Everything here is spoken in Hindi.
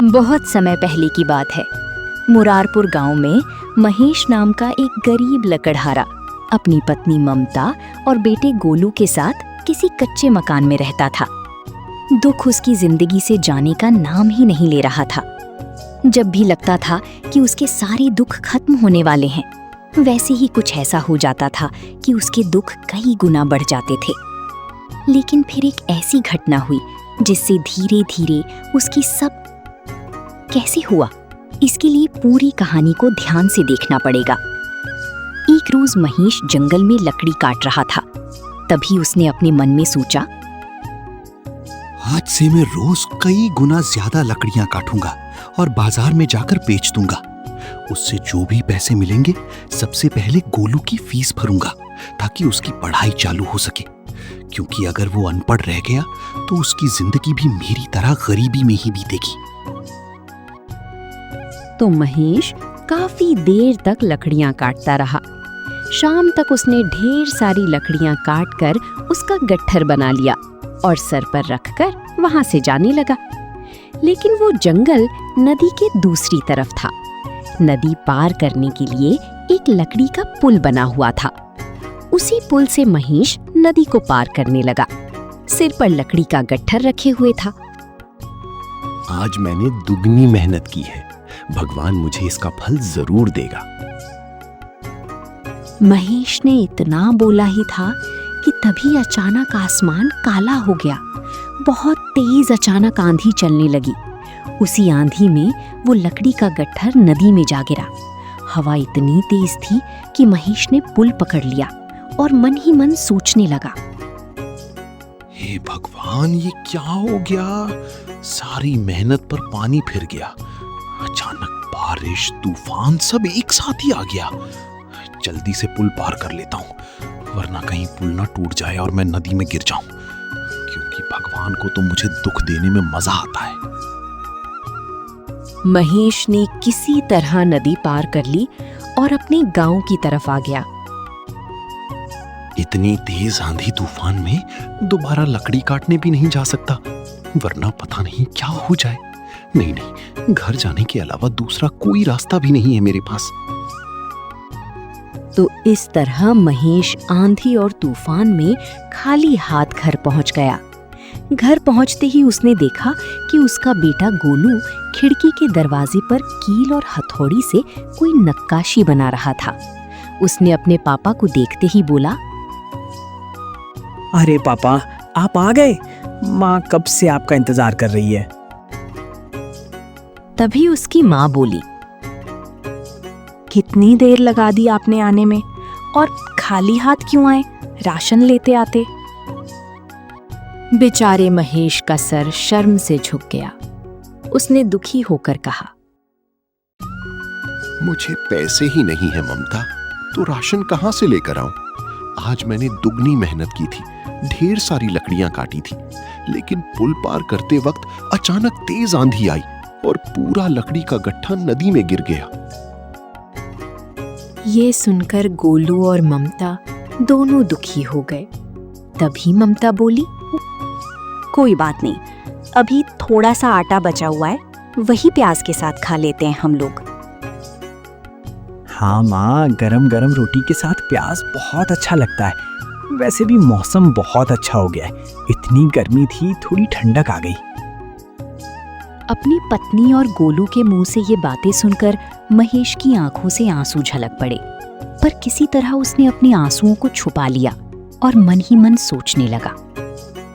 बहुत समय पहले की बात है। मुरारपुर गांव में महेश नाम का एक गरीब लकड़हारा अपनी पत्नी ममता और बेटे गोलू के साथ किसी कच्चे मकान में रहता था। दुख उसकी जिंदगी से जाने का नाम ही नहीं ले रहा था। जब भी लगता था कि उसके सारे दुख खत्म होने वाले हैं, वैसे ही कुछ ऐसा हो जाता था कि उसके दुख कई गुना बढ़ जाते थे। लेकिन फिर एक ऐसी घटना हुई जिससे धीरे धीरे उसकी सब कैसे हुआ, इसके लिए पूरी कहानी को ध्यान से देखना पड़ेगा। एक रोज महेश जंगल में लकड़ी काट रहा था। तभी उसने अपने मन में सोचा, आज से मैं रोज कई गुना ज्यादा लकड़ियां काटूंगा और बाजार में जाकर बेच दूंगा। उससे जो भी पैसे मिलेंगे सबसे पहले गोलू की फीस भरूंगा ताकि उसकी पढ़ाई चालू हो सके, क्योंकि अगर वो अनपढ़ रह गया तो उसकी जिंदगी भी मेरी तरह गरीबी में ही बीतेगी। तो महेश काफी देर तक लकड़ियां काटता रहा। शाम तक उसने ढेर सारी लकड़ियां काटकर उसका गट्ठर बना लिया और सर पर रखकर वहां से जाने लगा। लेकिन वो जंगल नदी के दूसरी तरफ था। नदी पार करने के लिए एक लकड़ी का पुल बना हुआ था। उसी पुल से महेश नदी को पार करने लगा। सिर पर लकड़ी का गट्ठर रखे हुए था। आज मैंने दुगनी मेहनत की है, भगवान मुझे इसका फल जरूर देगा। महेश ने इतना बोला ही था कि तभी अचानक आसमान काला हो गया। बहुत तेज अचानक आंधी चलने लगी। उसी आंधी में वो लकड़ी का गट्ठर नदी में जा गिरा। हवा इतनी तेज थी कि महेश ने पुल पकड़ लिया और मन ही मन सोचने लगा, हे भगवान, ये क्या हो गया? सारी मेहनत पर पानी फिर गया। अचानक बारिश, तूफान सब एक साथ ही आ गया। जल्दी से पुल पार कर लेता हूँ, वरना कहीं पुल ना टूट जाए और मैं नदी में गिर जाऊं, क्योंकि भगवान को तो मुझे दुख देने में मजा आता है। महेश ने किसी तरह नदी पार कर ली और अपने गांव की तरफ आ गया। इतनी तेज आंधी तूफान में दोबारा लकड़ी काटने भी नहीं जा सकता, वरना पता नहीं क्या हो जाए। नहीं, घर जाने के अलावा दूसरा कोई रास्ता भी नहीं है मेरे पास। तो इस तरह महेश आंधी और तूफान में खाली हाथ घर पहुंच गया। घर पहुंचते ही उसने देखा कि उसका बेटा गोलू खिड़की के दरवाजे पर कील और हथौड़ी से कोई नक्काशी बना रहा था। उसने अपने पापा को देखते ही बोला, अरे पापा, आप आ गए। माँ कब से आपका इंतजार कर रही है। तभी उसकी माँ बोली, कितनी देर लगा दी आपने आने में, और खाली हाथ क्यों आए? राशन लेते आते। बेचारे महेश का सर शर्म से झुक गया। उसने दुखी होकर कहा, मुझे पैसे ही नहीं है ममता, तो राशन कहाँ से लेकर आऊं? आज मैंने दुगनी मेहनत की थी, ढेर सारी लकड़ियां काटी थी, लेकिन पुल पार करते वक्त अचानक तेज आंधी आई और पूरा लकड़ी का गट्ठा नदी में गिर गया। ये सुनकर गोलू और ममता दोनों दुखी हो गए। तभी ममता बोली, कोई बात नहीं, अभी थोड़ा सा आटा बचा हुआ है, वही प्याज के साथ खा लेते हैं हम लोग। हाँ माँ, गरम गरम रोटी के साथ प्याज बहुत अच्छा लगता है। वैसे भी मौसम बहुत अच्छा हो गया है। इतनी गर्मी थी, थोड़ी ठंडक आ गई। अपनी पत्नी और गोलू के मुंह से ये बातें सुनकर महेश की आंखों से आंसू झलक पड़े, पर किसी तरह उसने अपने आंसुओं को छुपा लिया और मन ही मन सोचने लगा,